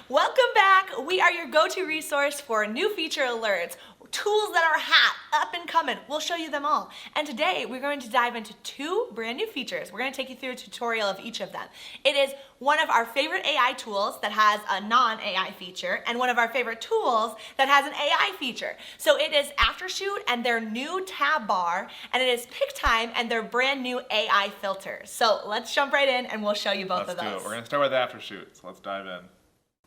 Welcome back. We are your go-to resource for new feature alerts, tools that are hot, up and coming. We'll show you them all. And today we're going to dive into two brand new features. We're going to take you through a tutorial of each of them. It is one of our favorite AI tools that has a non-AI feature and one of our favorite tools that has an AI feature. So it is Aftershoot and their new tab bar, and it is Pic-Time and their brand new AI filters. So let's jump right in and we'll show you both of those. Let's do it. We're going to start with Aftershoot, so let's dive in.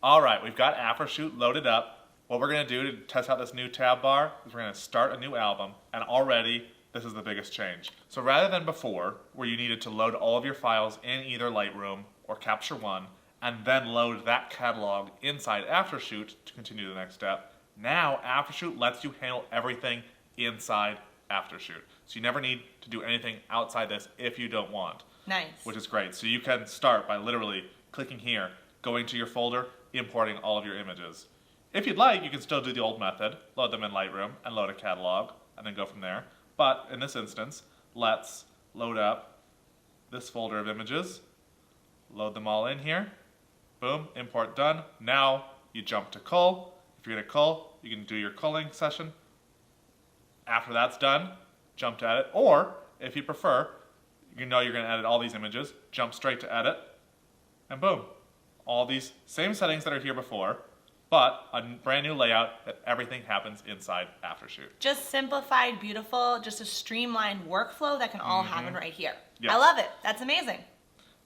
All right, we've got Aftershoot loaded up. What we're going to do to test out this new tab bar is we're going to start a new album, and already this is the biggest change. So rather than before, where you needed to load all of your files in either Lightroom or Capture One, and then load that catalog inside Aftershoot to continue the next step, now Aftershoot lets you handle everything inside Aftershoot. So you never need to do anything outside this if you don't want. Nice. Which is great. So you can start by literally clicking here, going to your folder, importing all of your images. If you'd like, you can still do the old method, load them in Lightroom and load a catalog, and then go from there. But in this instance, let's load up this folder of images, load them all in here, boom, import done. Now you jump to cull. If you're gonna cull, you can do your culling session. After that's done, jump to edit, or if you prefer, you know you're gonna edit all these images, jump straight to edit, and boom. All these same settings that are here before, but a brand new layout that everything happens inside Aftershoot. Just simplified, beautiful, just a streamlined workflow that can all happen right here. Yes. I love it. That's amazing.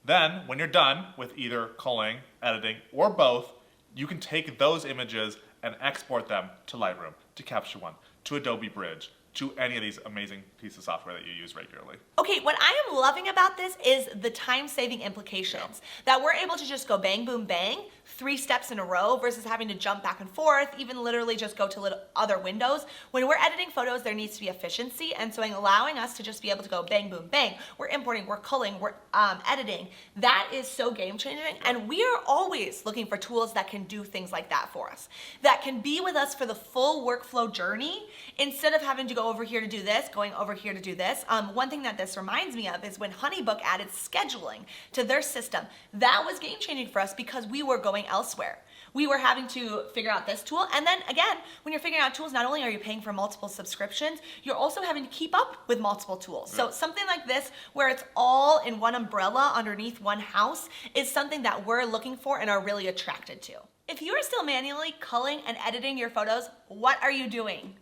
Then, when you're done with either culling, editing, or both, you can take those images and export them to Lightroom, to Capture One, to Adobe Bridge, to any of these amazing pieces of software that you use regularly. Okay, what I am loving about this is the time-saving implications. That we're able to just go bang, boom, bang, 3 steps in a row versus having to jump back and forth, even literally just go to other windows. When we're editing photos, there needs to be efficiency, and so allowing us to just be able to go bang, boom, bang, we're importing, we're culling, we're editing, that is so game-changing, and we are always looking for tools that can do things like that for us, that can be with us for the full workflow journey, instead of having to go over here to do this, going over here to do this. One thing that this reminds me of is when Honeybook added scheduling to their system. That was game-changing for us because we were going elsewhere. We were having to figure out this tool, and then again, when you're figuring out tools, not only are you paying for multiple subscriptions, you're also having to keep up with multiple tools. So something like this, where it's all in one umbrella underneath one house, is something that we're looking for and are really attracted to. If you are still manually culling and editing your photos, what are you doing?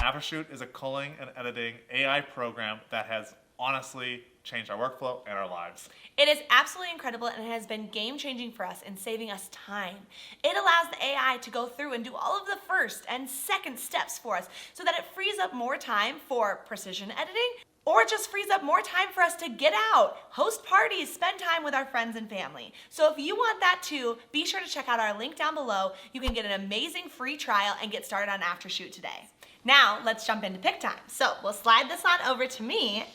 Aftershoot is a culling and editing AI program that has honestly changed our workflow and our lives. It is absolutely incredible, and it has been game-changing for us in saving us time. It allows the AI to go through and do all of the first and second steps for us so that it frees up more time for precision editing, or it just frees up more time for us to get out, host parties, spend time with our friends and family. So if you want that too, be sure to check out our link down below. You can get an amazing free trial and get started on Aftershoot today. Now let's jump into Pic-Time. So we'll slide this on over to me,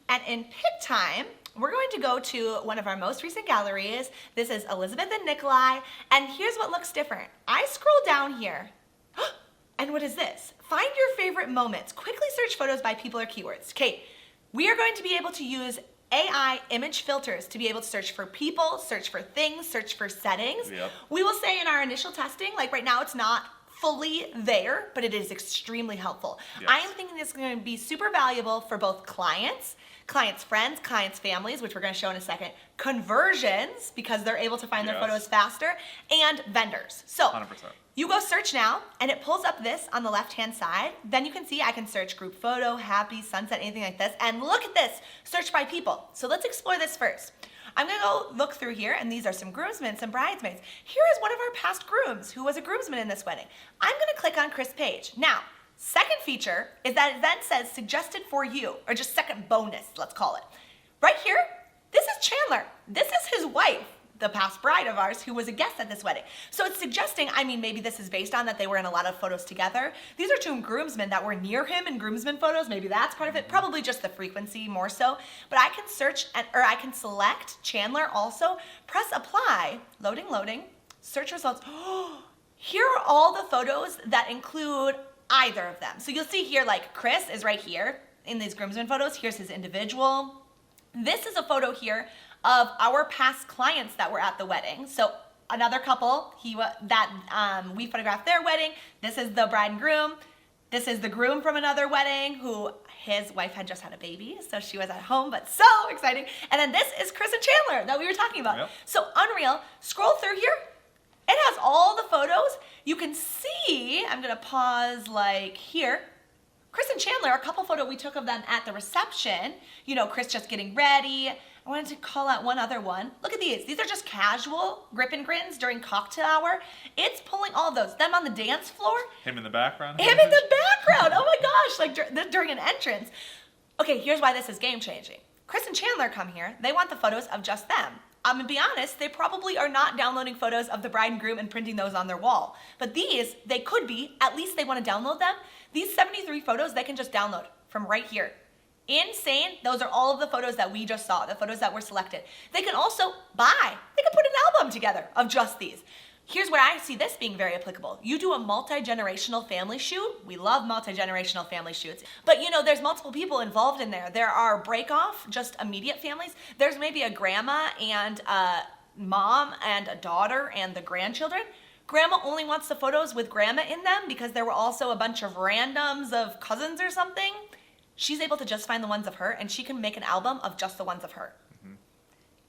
and in Pic-Time, we're going to go to one of our most recent galleries. This is Elizabeth and Nikolai, and here's what looks different. I scroll down here, and what is this? Find your favorite moments. Quickly search photos by people or keywords. Okay, we are going to be able to use AI image filters to be able to search for people, search for things, search for settings. Yep. We will say in our initial testing, like right now it's not fully there, but it is extremely helpful. Yes. I am thinking this is going to be super valuable for both clients, clients' friends, clients' families, which we're going to show in a second, conversions, because they're able to find their photos faster, and vendors. So 100%. You go search now, and it pulls up this on the left-hand side. Then you can see I can search group photo, happy, sunset, anything like this. And look at this, search by people. So let's explore this first. I'm gonna go look through here, and these are some groomsmen, some bridesmaids. Here is one of our past grooms who was a groomsman in this wedding. I'm gonna click on Chris Page. Now, second feature is that it then says suggested for you, or just second bonus, let's call it. Right here, this is Chandler. This is his wife, the past bride of ours who was a guest at this wedding. So it's suggesting, I mean, maybe this is based on that they were in a lot of photos together. These are two groomsmen that were near him in groomsmen photos. Maybe that's part of it, probably just the frequency more so. But I can search, or I can select Chandler also, press apply, loading, search results. Here are all the photos that include either of them. So you'll see here, like Chris is right here in these groomsmen photos. Here's his individual. This is a photo here of our past clients that were at the wedding. So another couple. We photographed their wedding. This is the bride and groom. This is the groom from another wedding who his wife had just had a baby, so she was at home, but so exciting. And then this is Chris and Chandler that we were talking about. Yep. So unreal. Scroll through here. It has all the photos. You can see, I'm gonna pause like here. Chris and Chandler, a couple photo we took of them at the reception. You know, Chris just getting ready. I wanted to call out one other one. Look at these. These are just casual grip and grins during cocktail hour. It's pulling all of those. Them on the dance floor. Him in the background. Him in the background. Oh my gosh, like during an entrance. Okay, here's why this is game changing. Chris and Chandler come here. They want the photos of just them. I'm gonna be honest, they probably are not downloading photos of the bride and groom and printing those on their wall. But these, they could be, at least they wanna download them. These 73 photos, they can just download from right here. Insane. Those are all of the photos that we just saw, the photos that were selected. They can also buy. They can put an album together of just these. Here's where I see this being very applicable. You do a multi-generational family shoot. We love multi-generational family shoots. But you know, there's multiple people involved in there. There are break-off, just immediate families. There's maybe a grandma and a mom and a daughter and the grandchildren. Grandma only wants the photos with grandma in them because there were also a bunch of randoms of cousins or something. She's able to just find the ones of her, and she can make an album of just the ones of her. Mm-hmm.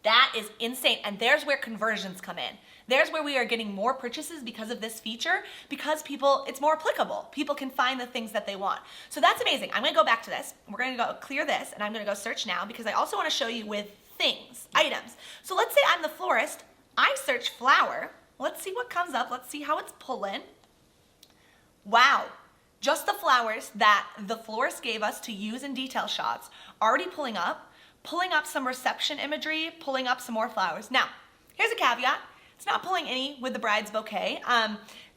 That is insane, and there's where conversions come in. There's where we are getting more purchases because of this feature, because people, it's more applicable. People can find the things that they want. So that's amazing. I'm gonna go back to this. We're gonna go clear this, and I'm gonna go search now, because I also wanna show you with things, items. So let's say I'm the florist. I search flower. Let's see what comes up. Let's see how it's pulling. Wow. Just the flowers that the florist gave us to use in detail shots, already pulling up some reception imagery, pulling up some more flowers. Now, here's a caveat. It's not pulling any with the bride's bouquet.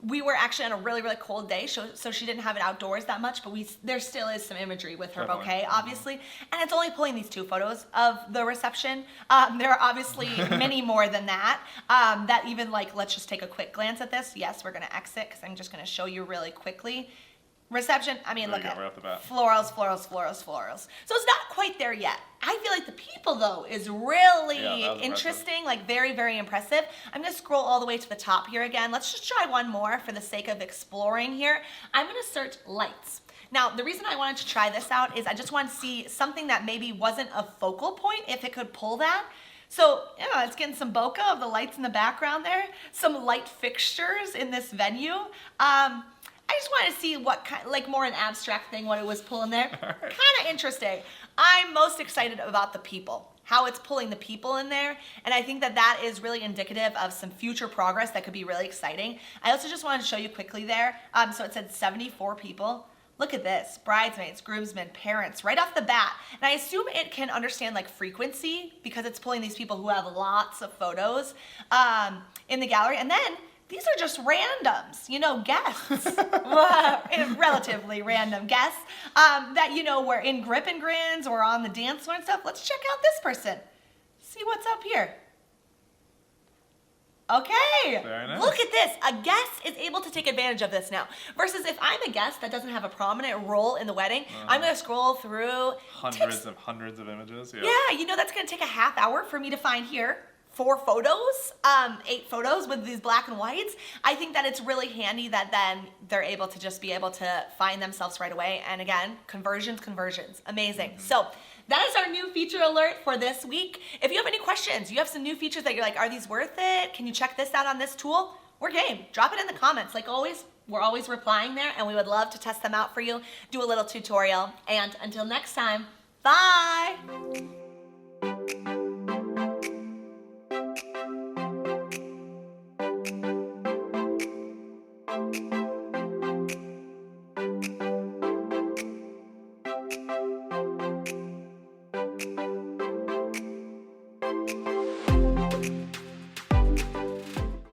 We were actually on a really, really cold day, so she didn't have it outdoors that much, but there still is some imagery with her bouquet, obviously. And it's only pulling these 2 photos of the reception. There are obviously many more than that. That even like, let's just take a quick glance at this. Yes, we're gonna exit, because I'm just gonna show you really quickly. Reception, I mean, look at right off the bat. Florals, florals, florals, florals. So it's not quite there yet. I feel like the people, though, is really interesting, like very, very impressive. I'm gonna scroll all the way to the top here again. Let's just try one more for the sake of exploring here. I'm gonna search lights. Now, the reason I wanted to try this out is I just want to see something that maybe wasn't a focal point, if it could pull that. So, you know, it's getting some bokeh of the lights in the background there, some light fixtures in this venue. I just wanted to see what kind, like more an abstract thing, what it was pulling there. Kind of interesting. I'm most excited about the people, how it's pulling the people in there. And I think that that is really indicative of some future progress that could be really exciting. I also just wanted to show you quickly there. So it said 74 people. Look at this, bridesmaids, groomsmen, parents, right off the bat. And I assume it can understand like frequency because it's pulling these people who have lots of photos in the gallery. And then these are just randoms, you know, guests, relatively random guests that, you know, were in grip and grins or on the dance floor and stuff. Let's check out this person. See what's up here. Okay, very nice. Look at this. A guest is able to take advantage of this now. Versus if I'm a guest that doesn't have a prominent role in the wedding, I'm gonna scroll through hundreds of images. Yeah, you know, that's gonna take a half hour for me to find here. 4 photos, 8 photos with these black and whites. I think that it's really handy that then they're able to just be able to find themselves right away. And again, conversions, amazing. So that is our new feature alert for this week. If you have any questions, you have some new features that you're like, are these worth it? Can you check this out on this tool? We're game. Drop it in the comments. Like always, we're always replying there, and we would love to test them out for you, do a little tutorial. And until next time, bye.